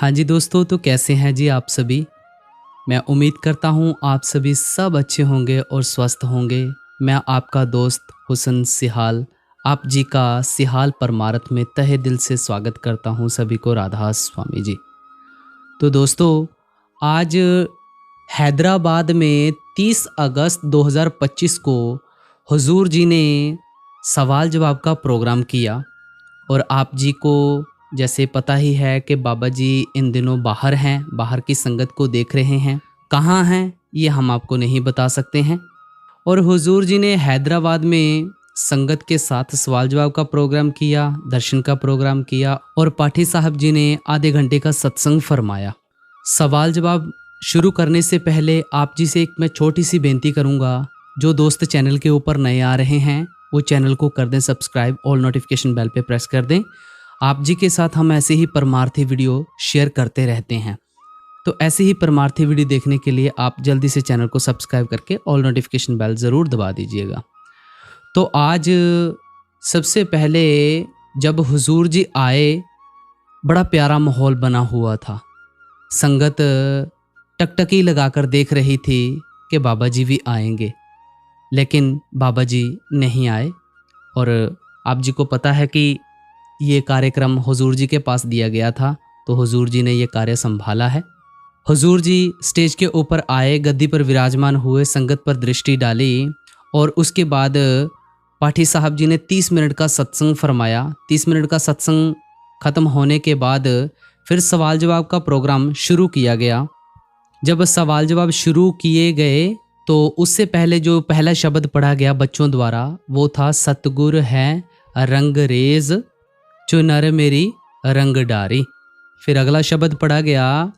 हाँ जी दोस्तों, तो कैसे हैं जी आप सभी। मैं उम्मीद करता हूँ आप सभी सब अच्छे होंगे और स्वस्थ होंगे। मैं आपका दोस्त हुसन सिहाल आप जी का सिहाल परमारथ में तहे दिल से स्वागत करता हूँ सभी को। राधा स्वामी जी। तो दोस्तों, आज हैदराबाद में 30 अगस्त 2025 को हुजूर जी ने सवाल जवाब का प्रोग्राम किया। और आप जी को जैसे पता ही है कि बाबा जी इन दिनों बाहर हैं, बाहर की संगत को देख रहे हैं। कहाँ हैं ये हम आपको नहीं बता सकते हैं। और हुजूर जी ने हैदराबाद में संगत के साथ सवाल जवाब का प्रोग्राम किया, दर्शन का प्रोग्राम किया और पाठी साहब जी ने आधे घंटे का सत्संग फरमाया। सवाल जवाब शुरू करने से पहले आप जी से एक मैं छोटी सी बेनती करूंगा। जो दोस्त चैनल के ऊपर नए आ रहे हैं वो चैनल को कर दें सब्सक्राइब, ऑल नोटिफिकेशन बेल पे प्रेस कर दें। आप जी के साथ हम ऐसे ही परमार्थी वीडियो शेयर करते रहते हैं। तो ऐसे ही परमार्थी वीडियो देखने के लिए आप जल्दी से चैनल को सब्सक्राइब करके ऑल नोटिफिकेशन बेल ज़रूर दबा दीजिएगा। तो आज सबसे पहले जब हुजूर जी आए, बड़ा प्यारा माहौल बना हुआ था। संगत टकटकी लगाकर देख रही थी कि बाबा जी भी आएंगे, लेकिन बाबा जी नहीं आए। और आप जी को पता है कि ये कार्यक्रम हुजूर जी के पास दिया गया था, तो हुजूर जी ने ये कार्य संभाला है। हुजूर जी स्टेज के ऊपर आए, गद्दी पर विराजमान हुए, संगत पर दृष्टि डाली और उसके बाद पाठी साहब जी ने 30 मिनट का सत्संग फरमाया। 30 मिनट का सत्संग खत्म होने के बाद फिर सवाल जवाब का प्रोग्राम शुरू किया गया। जब सवाल जवाब शुरू किए गए तो उससे पहले जो पहला शब्द पढ़ा गया बच्चों द्वारा वो था, सतगुर है रंगरेज जो नर मेरी रंग डारी। फिर अगला शब्द पढ़ा गया,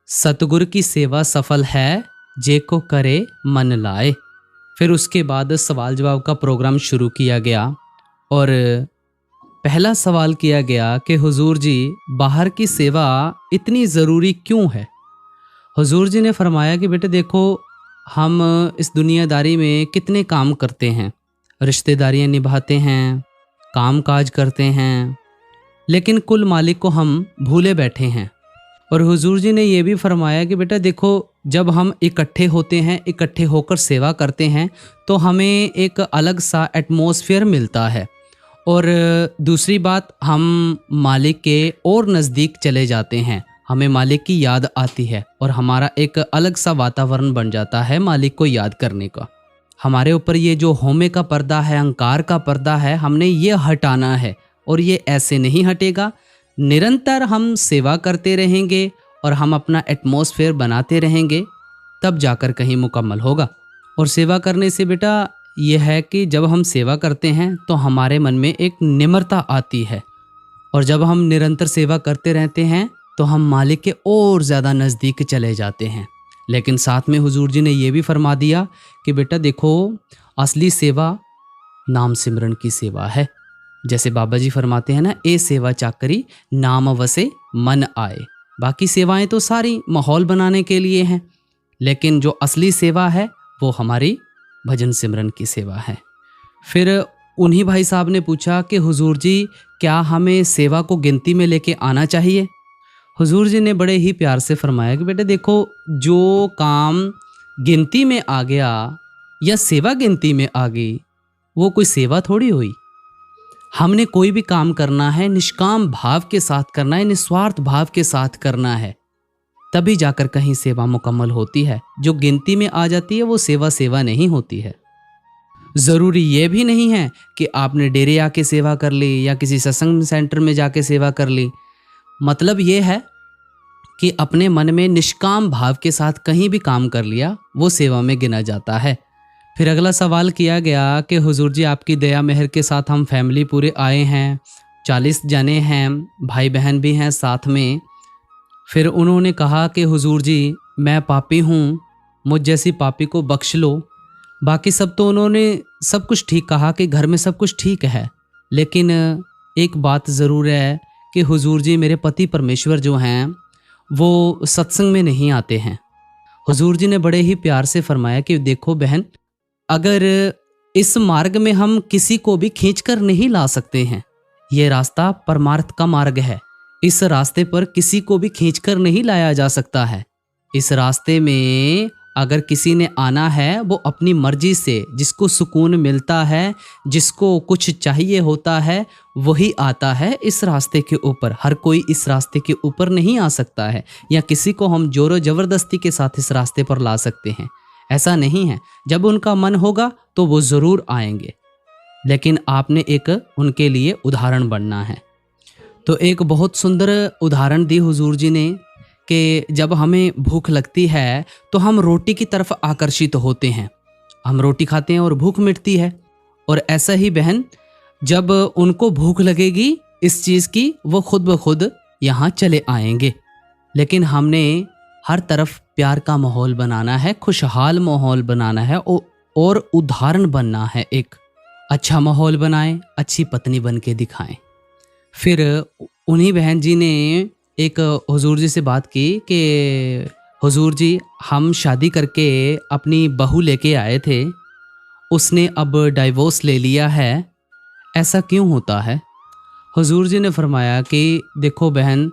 सतगुर की सेवा सफल है जे को करे मन लाए। फिर उसके बाद सवाल जवाब का प्रोग्राम शुरू किया गया और पहला सवाल किया गया कि हुजूर जी बाहर की सेवा इतनी ज़रूरी क्यों है। हुजूर जी ने फरमाया कि बेटे देखो, हम इस दुनियादारी में कितने काम करते हैं, रिश्तेदारियां निभाते हैं, काम काज करते हैं, लेकिन कुल मालिक को हम भूले बैठे हैं। और हुजूर जी ने ये भी फरमाया कि बेटा देखो, जब हम इकट्ठे होते हैं, इकट्ठे होकर सेवा करते हैं तो हमें एक अलग सा एटमॉस्फेयर मिलता है। और दूसरी बात, हम मालिक के और नज़दीक चले जाते हैं, हमें मालिक की याद आती है और हमारा एक अलग सा वातावरण बन जाता है मालिक को याद करने का। हमारे ऊपर ये जो होमे का पर्दा है, अहंकार का पर्दा है, हमने ये हटाना है और ये ऐसे नहीं हटेगा। निरंतर हम सेवा करते रहेंगे और हम अपना एटमॉस्फेयर बनाते रहेंगे, तब जाकर कहीं मुकम्मल होगा। और सेवा करने से बेटा ये है कि जब हम सेवा करते हैं तो हमारे मन में एक निम्रता आती है और जब हम निरंतर सेवा करते रहते हैं तो हम मालिक के और ज़्यादा नज़दीक चले जाते हैं। लेकिन साथ में हुजूर जी ने ये भी फरमा दिया कि बेटा देखो, असली सेवा नाम सिमरन की सेवा है। जैसे बाबा जी फरमाते हैं ना, ए सेवा चाकरी नाम वसे मन आए। बाकी सेवाएं तो सारी माहौल बनाने के लिए हैं, लेकिन जो असली सेवा है वो हमारी भजन सिमरन की सेवा है। फिर उन्हीं भाई साहब ने पूछा कि हुजूर जी क्या हमें सेवा को गिनती में लेके आना चाहिए। हुजूर जी ने बड़े ही प्यार से फरमाया कि बेटे देखो, जो काम गिनती में आ गया या सेवा गिनती में आ गई वो कोई सेवा थोड़ी हुई। हमने कोई भी काम करना है निष्काम भाव के साथ करना है, निस्वार्थ भाव के साथ करना है, तभी जाकर कहीं सेवा मुकम्मल होती है। जो गिनती में आ जाती है वो सेवा नहीं होती है। ज़रूरी ये भी नहीं है कि आपने डेरे आके सेवा कर ली या किसी सत्संग सेंटर में जाके सेवा कर ली। मतलब ये है कि अपने मन में निष्काम भाव के साथ कहीं भी काम कर लिया वो सेवा में गिना जाता है। फिर अगला सवाल किया गया कि हुजूर जी आपकी दया मेहर के साथ हम फैमिली पूरे आए हैं, 40 जने हैं, भाई बहन भी हैं साथ में। फिर उन्होंने कहा कि हुजूर जी मैं पापी हूँ, मुझ जैसी पापी को बख्श लो। बाकी सब तो उन्होंने सब कुछ ठीक कहा कि घर में सब कुछ ठीक है, लेकिन एक बात ज़रूर है कि हुजूर जी मेरे पति परमेश्वर जो हैं वो सत्संग में नहीं आते हैं। हुजूर जी ने बड़े ही प्यार से फरमाया कि देखो बहन, अगर इस मार्ग में हम किसी को भी खींचकर नहीं ला सकते हैं, ये रास्ता परमार्थ का मार्ग है, इस रास्ते पर किसी को भी खींचकर नहीं लाया जा सकता है। इस रास्ते में अगर किसी ने आना है वो अपनी मर्जी से, जिसको सुकून मिलता है, जिसको कुछ चाहिए होता है, वही आता है इस रास्ते के ऊपर। हर कोई इस रास्ते के ऊपर नहीं आ सकता है, या किसी को हम जोरो जबरदस्ती के साथ इस रास्ते पर ला सकते हैं, ऐसा नहीं है। जब उनका मन होगा तो वो ज़रूर आएंगे, लेकिन आपने एक उनके लिए उदाहरण बनना है। तो एक बहुत सुंदर उदाहरण दी हुजूर जी ने कि जब हमें भूख लगती है तो हम रोटी की तरफ आकर्षित होते हैं, हम रोटी खाते हैं और भूख मिटती है। और ऐसा ही बहन, जब उनको भूख लगेगी इस चीज़ की, वो खुद ब खुद यहाँ चले आएंगे। लेकिन हमने हर तरफ प्यार का माहौल बनाना है, खुशहाल माहौल बनाना है और उदाहरण बनना है। एक अच्छा माहौल बनाएं, अच्छी पत्नी बन के दिखाएं। फिर उन्हीं बहन जी ने एक हुजूर जी से बात की कि हुजूर जी, हम शादी करके अपनी बहू लेके आए थे, उसने अब डाइवोर्स ले लिया है, ऐसा क्यों होता है? हुजूर जी ने फरमाया कि देखो बहन,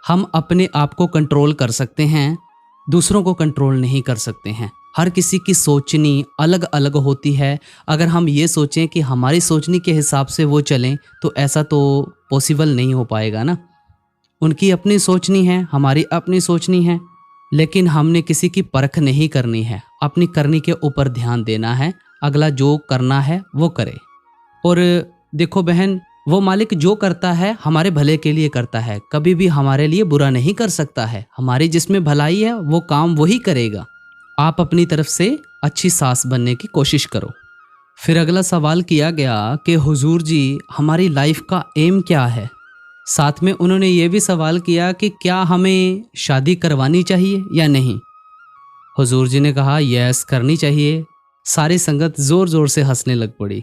हम अपने आप को कंट्रोल कर सकते हैं, दूसरों को कंट्रोल नहीं कर सकते हैं। हर किसी की सोचनी अलग अलग होती है। अगर हम ये सोचें कि हमारी सोचनी के हिसाब से वो चलें तो ऐसा तो पॉसिबल नहीं हो पाएगा ना। उनकी अपनी सोचनी है, हमारी अपनी सोचनी है, लेकिन हमने किसी की परख नहीं करनी है, अपनी करनी के ऊपर ध्यान देना है। अगला जो करना है वो करे। और देखो बहन, वो मालिक जो करता है हमारे भले के लिए करता है, कभी भी हमारे लिए बुरा नहीं कर सकता है। हमारी जिसमें भलाई है वो काम वही करेगा। आप अपनी तरफ से अच्छी सास बनने की कोशिश करो। फिर अगला सवाल किया गया कि हुजूर जी, हमारी लाइफ का एम क्या है? साथ में उन्होंने ये भी सवाल किया कि क्या हमें शादी करवानी चाहिए या नहीं। हुजूर जी ने कहा यस, करनी चाहिए। सारी संगत ज़ोर ज़ोर से हंसने लग पड़ी।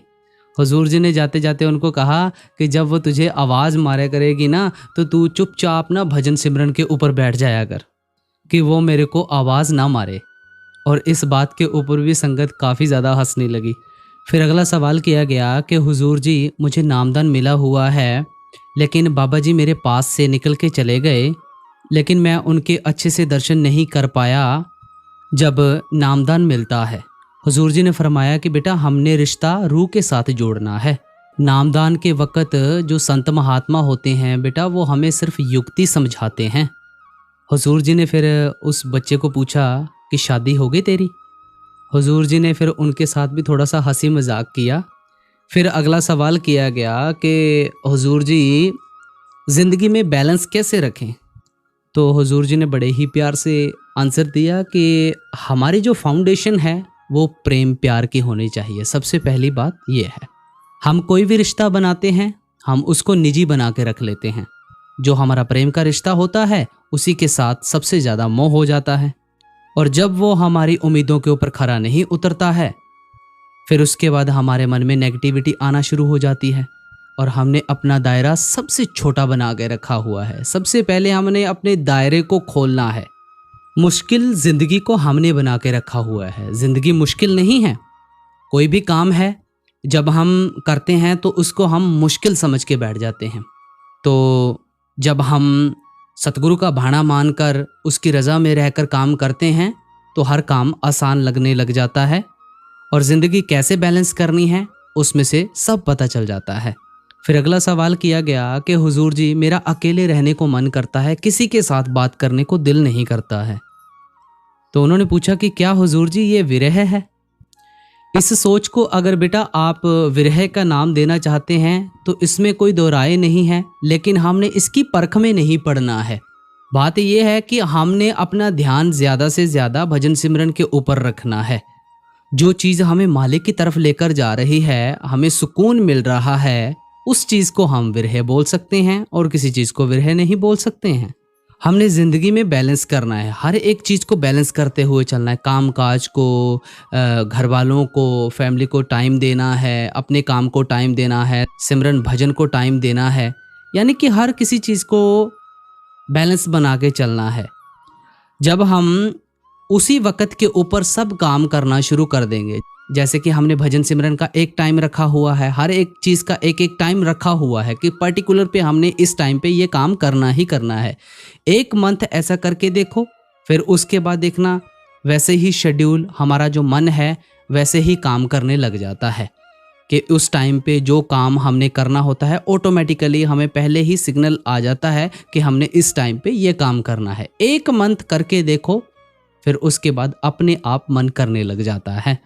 हुजूर जी ने जाते जाते उनको कहा कि जब वो तुझे आवाज़ मारे करेगी ना, तो तू चुपचाप ना भजन सिमरन के ऊपर बैठ जाया कर, कि वो मेरे को आवाज़ ना मारे। और इस बात के ऊपर भी संगत काफ़ी ज़्यादा हंसने लगी। फिर अगला सवाल किया गया कि हुजूर जी, मुझे नामदान मिला हुआ है, लेकिन बाबा जी मेरे पास से निकल के चले गए, लेकिन मैं उनके अच्छे से दर्शन नहीं कर पाया जब नामदान मिलता है। हुजूर जी ने फरमाया कि बेटा, हमने रिश्ता रूह के साथ जोड़ना है। नामदान के वक़्त जो संत महात्मा होते हैं बेटा, वो हमें सिर्फ युक्ति समझाते हैं। हुजूर जी ने फिर उस बच्चे को पूछा कि शादी हो गई तेरी? हुजूर जी ने फिर उनके साथ भी थोड़ा सा हंसी मजाक किया। फिर अगला सवाल किया गया कि हुजूर जी, ज़िंदगी में बैलेंस कैसे रखें? तो हुजूर जी ने बड़े ही प्यार से आंसर दिया कि हमारी जो फाउंडेशन है वो प्रेम प्यार की होनी चाहिए। सबसे पहली बात ये है, हम कोई भी रिश्ता बनाते हैं, हम उसको निजी बना के रख लेते हैं। जो हमारा प्रेम का रिश्ता होता है उसी के साथ सबसे ज़्यादा मोह हो जाता है, और जब वो हमारी उम्मीदों के ऊपर खरा नहीं उतरता है, फिर उसके बाद हमारे मन में नेगेटिविटी आना शुरू हो जाती है, और हमने अपना दायरा सबसे छोटा बना के रखा हुआ है। सबसे पहले हमने अपने दायरे को खोलना है। मुश्किल ज़िंदगी को हमने बना के रखा हुआ है। ज़िंदगी मुश्किल नहीं है। कोई भी काम है जब हम करते हैं तो उसको हम मुश्किल समझ के बैठ जाते हैं। तो जब हम सतगुरु का भाणा मानकर उसकी रज़ा में रहकर काम करते हैं तो हर काम आसान लगने लग जाता है, और ज़िंदगी कैसे बैलेंस करनी है उसमें से सब पता चल जाता है। फिर अगला सवाल किया गया कि हुजूर जी, मेरा अकेले रहने को मन करता है, किसी के साथ बात करने को दिल नहीं करता है। तो उन्होंने पूछा कि क्या हुजूर जी ये विरह है? इस सोच को अगर बेटा आप विरह का नाम देना चाहते हैं तो इसमें कोई दो राय नहीं है, लेकिन हमने इसकी परख में नहीं पड़ना है। बात यह है कि हमने अपना ध्यान ज़्यादा से ज़्यादा भजन सिमरन के ऊपर रखना है। जो चीज़ हमें मालिक की तरफ लेकर जा रही है, हमें सुकून मिल रहा है, उस चीज़ को हम विरह बोल सकते हैं और किसी चीज़ को विरह नहीं बोल सकते हैं। हमने ज़िंदगी में बैलेंस करना है, हर एक चीज़ को बैलेंस करते हुए चलना है। काम काज को, घर वालों को, फैमिली को टाइम देना है, अपने काम को टाइम देना है, सिमरन भजन को टाइम देना है, यानी कि हर किसी चीज़ को बैलेंस बना के चलना है। जब हम उसी वक़्त के ऊपर सब काम करना शुरू कर देंगे, जैसे कि हमने भजन सिमरन का एक टाइम रखा हुआ है, हर एक चीज़ का एक एक टाइम रखा हुआ है कि पर्टिकुलर पे हमने इस टाइम पे ये काम करना ही करना है। 1 मंथ ऐसा करके देखो, फिर उसके बाद देखना वैसे ही शेड्यूल हमारा जो मन है वैसे ही काम करने लग जाता है कि उस टाइम पे जो काम हमने करना होता है ऑटोमेटिकली हमें पहले ही सिग्नल आ जाता है कि हमने इस टाइम पे ये काम करना है। 1 मंथ करके देखो, फिर उसके बाद अपने आप मन करने लग जाता है।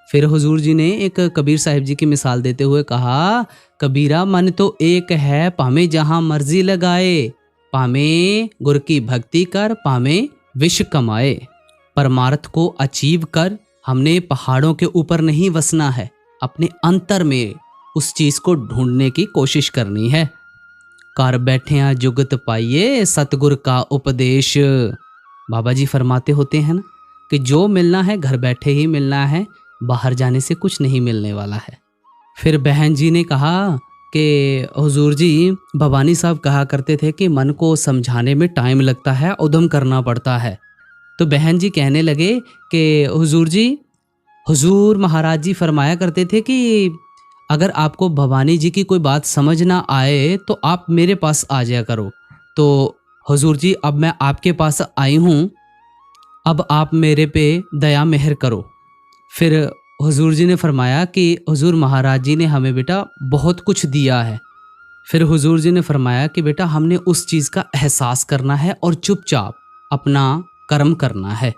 फिर हुजूर जी ने एक कबीर साहिब जी की मिसाल देते हुए कहा, कबीरा मन तो एक है, पामे जहां मर्जी लगाए, पामे गुर की भक्ति कर, पामे विश्व कमाए। परमार्थ को अचीव कर हमने पहाड़ों के ऊपर नहीं वसना है, अपने अंतर में उस चीज को ढूंढने की कोशिश करनी है। कर बैठिया जुगत पाइए, सतगुर का उपदेश। बाबा जी फरमाते होते हैं ना कि जो मिलना है घर बैठे ही मिलना है, बाहर जाने से कुछ नहीं मिलने वाला है। फिर बहन जी ने कहा कि हुजूर जी, भवानी साहब कहा करते थे कि मन को समझाने में टाइम लगता है, उद्यम करना पड़ता है। तो बहन जी कहने लगे कि हुजूर जी, हुजूर महाराज जी फरमाया करते थे कि अगर आपको भवानी जी की कोई बात समझ ना आए तो आप मेरे पास आ जाया करो। तो हुजूर जी, अब मैं आपके पास आई हूँ, अब आप मेरे पे दया मेहर करो। फिर हुजूर जी ने फरमाया कि हुजूर महाराज जी ने हमें बेटा बहुत कुछ दिया है। फिर हुजूर जी ने फरमाया कि बेटा हमने उस चीज़ का एहसास करना है और चुपचाप अपना कर्म करना है।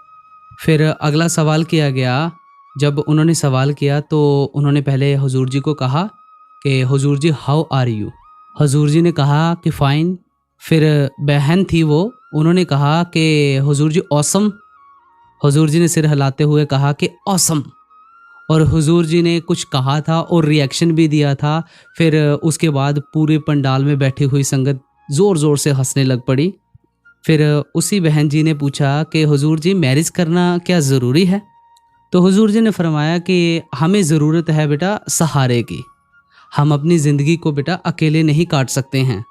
फिर अगला सवाल किया गया। जब उन्होंने सवाल किया तो उन्होंने पहले हुजूर जी को कहा कि हुजूर जी हाउ आर यू। हुजूर जी ने कहा कि फ़ाइन। फिर बहन थी वो, उन्होंने कहा कि हुजूर जी ऑसम। हुजूर जी ने सिर हिलाते हुए कहा कि ऑसम। और हुजूर जी ने कुछ कहा था और रिएक्शन भी दिया था। फिर उसके बाद पूरे पंडाल में बैठी हुई संगत ज़ोर ज़ोर से हंसने लग पड़ी। फिर उसी बहन जी ने पूछा कि हुजूर जी मैरिज करना क्या ज़रूरी है। तो हुजूर जी ने फरमाया कि हमें ज़रूरत है बेटा सहारे की, हम अपनी ज़िंदगी को बेटा अकेले नहीं काट सकते हैं।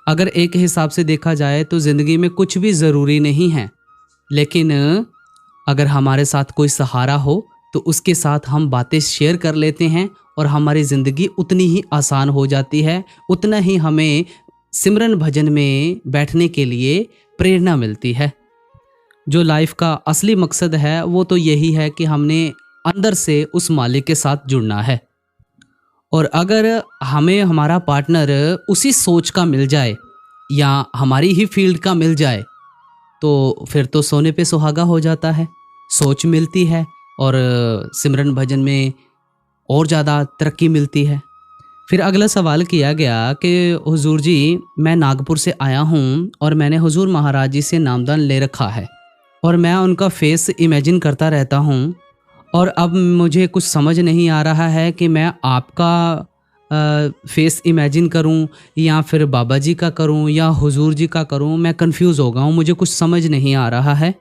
अगर एक हिसाब से देखा जाए तो ज़िंदगी में कुछ भी ज़रूरी नहीं है, लेकिन अगर हमारे साथ कोई सहारा हो तो उसके साथ हम बातें शेयर कर लेते हैं और हमारी ज़िंदगी उतनी ही आसान हो जाती है, उतना ही हमें सिमरन भजन में बैठने के लिए प्रेरणा मिलती है। जो लाइफ का असली मकसद है वो तो यही है कि हमने अंदर से उस मालिक के साथ जुड़ना है। और अगर हमें हमारा पार्टनर उसी सोच का मिल जाए या हमारी ही फील्ड का मिल जाए तो फिर तो सोने पे सुहागा हो जाता है। सोच मिलती है और सिमरन भजन में और ज़्यादा तरक्की मिलती है। फिर अगला सवाल किया गया कि हुजूर जी, मैं नागपुर से आया हूँ और मैंने हुजूर महाराज जी से नामदान ले रखा है और मैं उनका फेस इमेजिन करता रहता हूँ, और अब मुझे कुछ समझ नहीं आ रहा है कि मैं आपका फेस इमेजिन करूं या फिर बाबा जी का करूं या हुजूर जी का करूं। मैं कंफ्यूज हो गया हूं, मुझे कुछ समझ नहीं आ रहा है।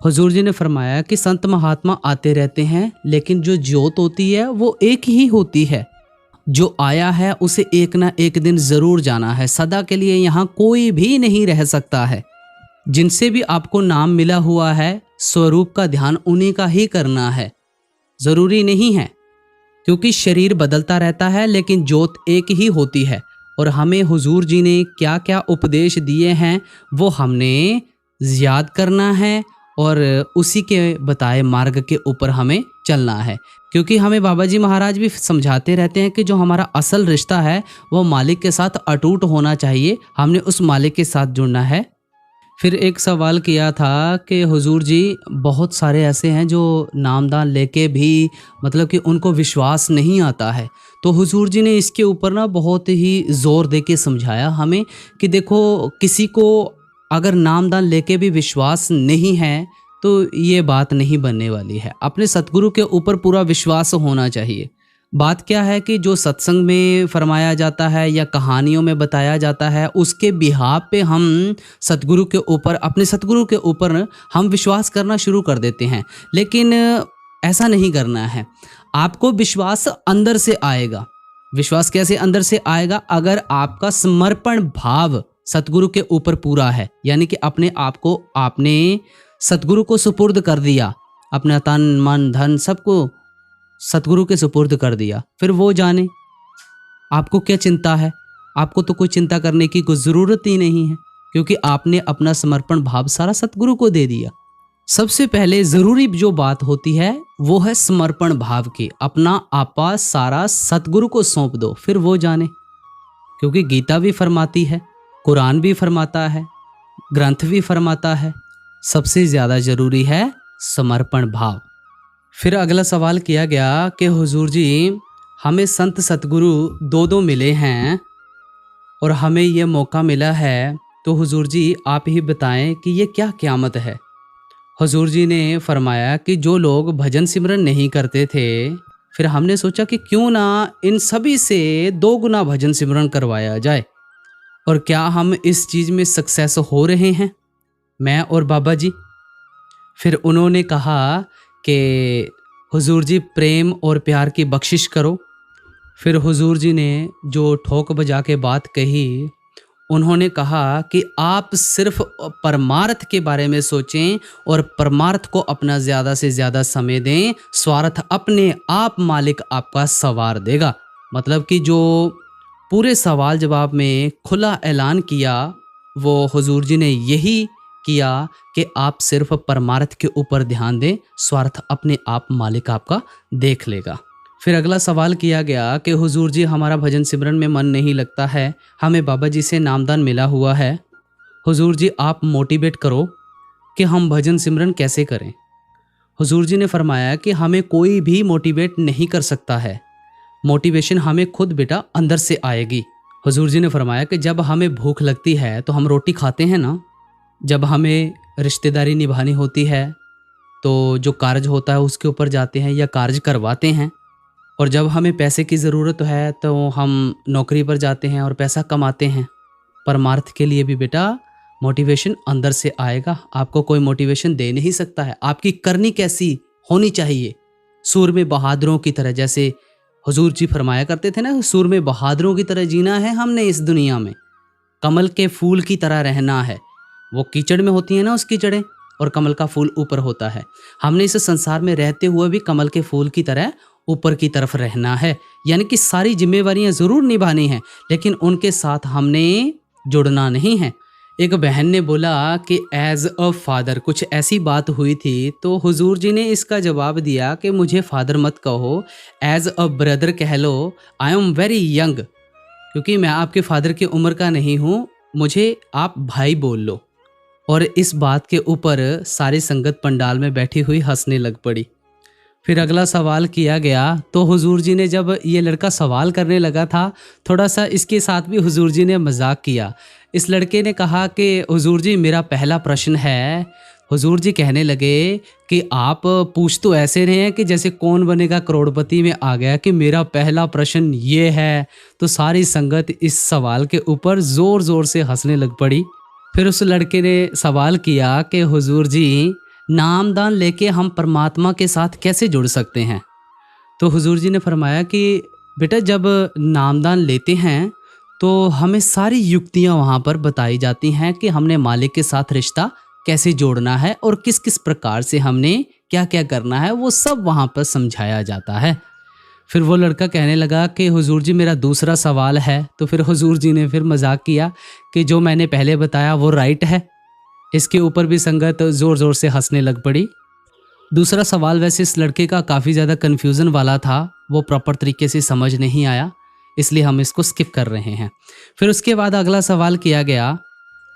हुजूर जी ने फरमाया कि संत महात्मा आते रहते हैं, लेकिन जो ज्योत होती है वो एक ही होती है। जो आया है उसे एक ना एक दिन ज़रूर जाना है, सदा के लिए यहाँ कोई भी नहीं रह सकता है। जिनसे भी आपको नाम मिला हुआ है, स्वरूप का ध्यान उन्हीं का ही करना है, ज़रूरी नहीं है, क्योंकि शरीर बदलता रहता है लेकिन ज्योत एक ही होती है। और हमें हुजूर जी ने क्या क्या उपदेश दिए हैं वो हमने याद करना है और उसी के बताए मार्ग के ऊपर हमें चलना है। क्योंकि हमें बाबा जी महाराज भी समझाते रहते हैं कि जो हमारा असल रिश्ता है वो मालिक के साथ अटूट होना चाहिए, हमने उस मालिक के साथ जुड़ना है। फिर एक सवाल किया था कि हुजूर जी, बहुत सारे ऐसे हैं जो नामदान लेके भी मतलब कि उनको विश्वास नहीं आता है। तो हुजूर जी ने इसके ऊपर ना बहुत ही ज़ोर दे के समझाया हमें कि देखो, किसी को अगर नामदान लेके भी विश्वास नहीं है तो ये बात नहीं बनने वाली है। अपने सतगुरु के ऊपर पूरा विश्वास होना चाहिए। बात क्या है कि जो सत्संग में फरमाया जाता है या कहानियों में बताया जाता है उसके बिहाफ पे हम सतगुरु के ऊपर, अपने सतगुरु के ऊपर हम विश्वास करना शुरू कर देते हैं। लेकिन ऐसा नहीं करना है। आपको विश्वास अंदर से आएगा। विश्वास कैसे अंदर से आएगा? अगर आपका समर्पण भाव सतगुरु के ऊपर पूरा है, यानी कि अपने आप को आपने सतगुरु को सुपुर्द कर दिया, अपना तन मन धन सबको सतगुरु के सुपुर्द कर दिया, फिर वो जाने। आपको क्या चिंता है? आपको तो कोई चिंता करने की कोई ज़रूरत ही नहीं है, क्योंकि आपने अपना समर्पण भाव सारा सतगुरु को दे दिया। सबसे पहले ज़रूरी जो बात होती है वो है समर्पण भाव की। अपना आपा सारा सतगुरु को सौंप दो, फिर वो जाने। क्योंकि गीता भी फरमाती है, कुरान भी फरमाता है, ग्रंथ भी फरमाता है, सबसे ज़्यादा ज़रूरी है समर्पण भाव। फिर अगला सवाल किया गया कि हुजूर जी, हमें संत सतगुरु दो दो मिले हैं और हमें ये मौका मिला है, तो हुजूर जी आप ही बताएं कि ये क्या क़यामत है। हुजूर जी ने फरमाया कि जो लोग भजन सिमरन नहीं करते थे, फिर हमने सोचा कि क्यों ना इन सभी से 2 गुना भजन सिमरन करवाया जाए। और क्या हम इस चीज़ में सक्सेस हो रहे हैं, मैं और बाबा जी? फिर उन्होंने कहा कि हुजूर जी प्रेम और प्यार की बख्शिश करो। फिर हुजूर जी ने जो ठोक बजा के बात कही, उन्होंने कहा कि आप सिर्फ परमार्थ के बारे में सोचें और परमार्थ को अपना ज़्यादा से ज़्यादा समय दें, स्वार्थ अपने आप मालिक आपका सवार देगा। मतलब कि जो पूरे सवाल जवाब में खुला ऐलान किया, वो हुजूर जी ने यही किया कि आप सिर्फ परमार्थ के ऊपर ध्यान दें, स्वार्थ अपने आप मालिक आपका देख लेगा। फिर अगला सवाल किया गया कि हुजूर जी हमारा भजन सिमरन में मन नहीं लगता है, हमें बाबा जी से नामदान मिला हुआ है, हुजूर जी आप मोटिवेट करो कि हम भजन सिमरन कैसे करें। हुजूर जी ने फरमाया कि हमें कोई भी मोटिवेट नहीं कर सकता है, मोटिवेशन हमें खुद बेटा अंदर से आएगी। हुजूर जी ने फरमाया कि जब हमें भूख लगती है तो हम रोटी खाते हैं ना, जब हमें रिश्तेदारी निभानी होती है तो जो कार्य होता है उसके ऊपर जाते हैं या कार्य करवाते हैं, और जब हमें पैसे की ज़रूरत है तो हम नौकरी पर जाते हैं और पैसा कमाते हैं। परमार्थ के लिए भी बेटा मोटिवेशन अंदर से आएगा, आपको कोई मोटिवेशन दे नहीं सकता है। आपकी करनी कैसी होनी चाहिए, सूर में बहादुरों की तरह, जैसे हुजूर जी फरमाया करते थे ना, सूर में बहादुरों की तरह जीना है हमने इस दुनिया में, कमल के फूल की तरह रहना है। वो कीचड़ में होती है ना उसकी जड़ें, और कमल का फूल ऊपर होता है। हमने इस संसार में रहते हुए भी कमल के फूल की तरह ऊपर की तरफ रहना है, यानी कि सारी जिम्मेवारियां ज़रूर निभानी हैं, लेकिन उनके साथ हमने जुड़ना नहीं है। एक बहन ने बोला कि एज अ फादर, कुछ ऐसी बात हुई थी, तो हुजूर जी ने इसका जवाब दिया कि मुझे फादर मत कहो, एज अ ब्रदर कह लो, आई एम वेरी यंग, क्योंकि मैं आपके फादर की उम्र का नहीं हूँ, मुझे आप भाई बोल लो। और इस बात के ऊपर सारी संगत पंडाल में बैठी हुई हंसने लग पड़ी। फिर अगला सवाल किया गया, तो हुजूर जी ने जब ये लड़का सवाल करने लगा था, थोड़ा सा इसके साथ भी हुजूर जी ने मजाक किया। इस लड़के ने कहा कि हुजूर जी मेरा पहला प्रश्न है। हुजूर जी कहने लगे कि आप पूछ तो ऐसे रहे हैं कि जैसे कौन बनेगा करोड़पति में आ गया कि मेरा पहला प्रश्न ये है। तो सारी संगत इस सवाल के ऊपर ज़ोर ज़ोर से हंसने लग पड़ी। फिर उस लड़के ने सवाल किया कि हुजूर जी नामदान लेके हम परमात्मा के साथ कैसे जुड़ सकते हैं। तो हुजूर जी ने फरमाया कि बेटा जब नामदान लेते हैं तो हमें सारी युक्तियां वहाँ पर बताई जाती हैं कि हमने मालिक के साथ रिश्ता कैसे जोड़ना है और किस किस प्रकार से हमने क्या क्या करना है, वो सब वहाँ पर समझाया जाता है। फिर वो लड़का कहने लगा कि हुजूर जी मेरा दूसरा सवाल है। तो फिर हुजूर जी ने फिर मजाक किया कि जो मैंने पहले बताया वो राइट है। इसके ऊपर भी संगत ज़ोर ज़ोर से हंसने लग पड़ी। दूसरा सवाल वैसे इस लड़के का काफ़ी ज़्यादा कन्फ्यूज़न वाला था, वो प्रॉपर तरीके से समझ नहीं आया, इसलिए हम इसको स्किप कर रहे हैं। फिर उसके बाद अगला सवाल किया गया,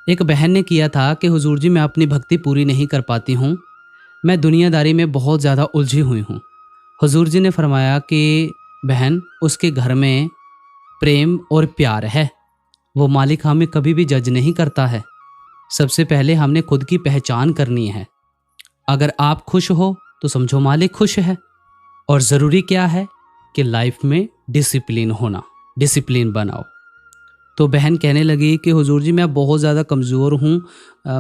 एक बहन ने किया था कि हुजूर जी मैं अपनी भक्ति पूरी नहीं कर पाती हूँ, मैं दुनियादारी में बहुत ज़्यादा उलझी हुई हूँ। हुजूर जी ने फरमाया कि बहन उसके घर में प्रेम और प्यार है, वो मालिक हमें कभी भी जज नहीं करता है। सबसे पहले हमने खुद की पहचान करनी है। अगर आप खुश हो तो समझो मालिक खुश है। और ज़रूरी क्या है कि लाइफ में डिसिप्लिन होना, डिसिप्लिन बनाओ। तो बहन कहने लगी कि हुजूर जी मैं बहुत ज़्यादा कमज़ोर हूँ,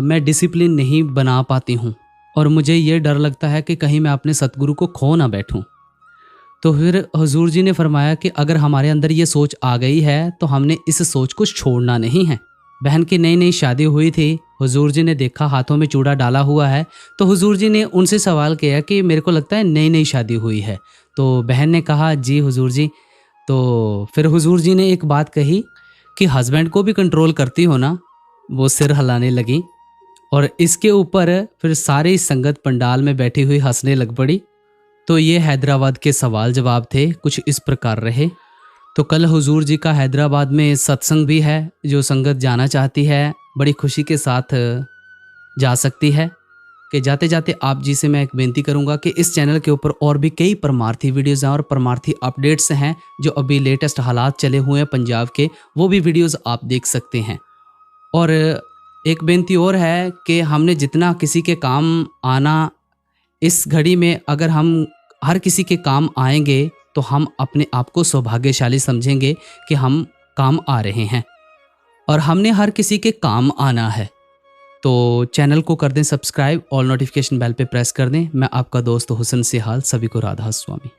मैं डिसिप्लिन नहीं बना पाती हूँ और मुझे ये डर लगता है कि कहीं मैं अपने सतगुरु को खो ना बैठूँ। तो फिर हुजूर जी ने फरमाया कि अगर हमारे अंदर ये सोच आ गई है तो हमने इस सोच को छोड़ना नहीं है। बहन की नई नई शादी हुई थी। हुजूर जी ने देखा हाथों में चूड़ा डाला हुआ है, तो हुजूर जी ने उनसे सवाल किया कि मेरे को लगता है नई नई शादी हुई है। तो बहन ने कहा जी हुजूर जी। तो फिर हुजूर जी ने एक बात कही कि हस्बैंड को भी कंट्रोल करती हो ना। वो सिर हिलाने लगी और इसके ऊपर फिर सारी संगत पंडाल में बैठी हुई हंसने लग पड़ी। तो ये हैदराबाद के सवाल जवाब थे, कुछ इस प्रकार रहे। तो कल हुजूर जी का हैदराबाद में सत्संग भी है, जो संगत जाना चाहती है बड़ी खुशी के साथ जा सकती है। कि जाते जाते आप जी से मैं एक बेनती करूंगा कि इस चैनल के ऊपर और भी कई परमार्थी वीडियोज़ हैं और परमार्थी अपडेट्स हैं, जो अभी लेटेस्ट हालात चले हुए हैं पंजाब के, वो भी वीडियोज़ आप देख सकते हैं। और एक बेनती और है कि हमने जितना किसी के काम आना, इस घड़ी में अगर हम हर किसी के काम आएंगे तो हम अपने आप को सौभाग्यशाली समझेंगे कि हम काम आ रहे हैं और हमने हर किसी के काम आना है। तो चैनल को कर दें सब्सक्राइब और नोटिफिकेशन बेल पे प्रेस कर दें। मैं आपका दोस्त हुसन सिहाल, सभी को राधा स्वामी।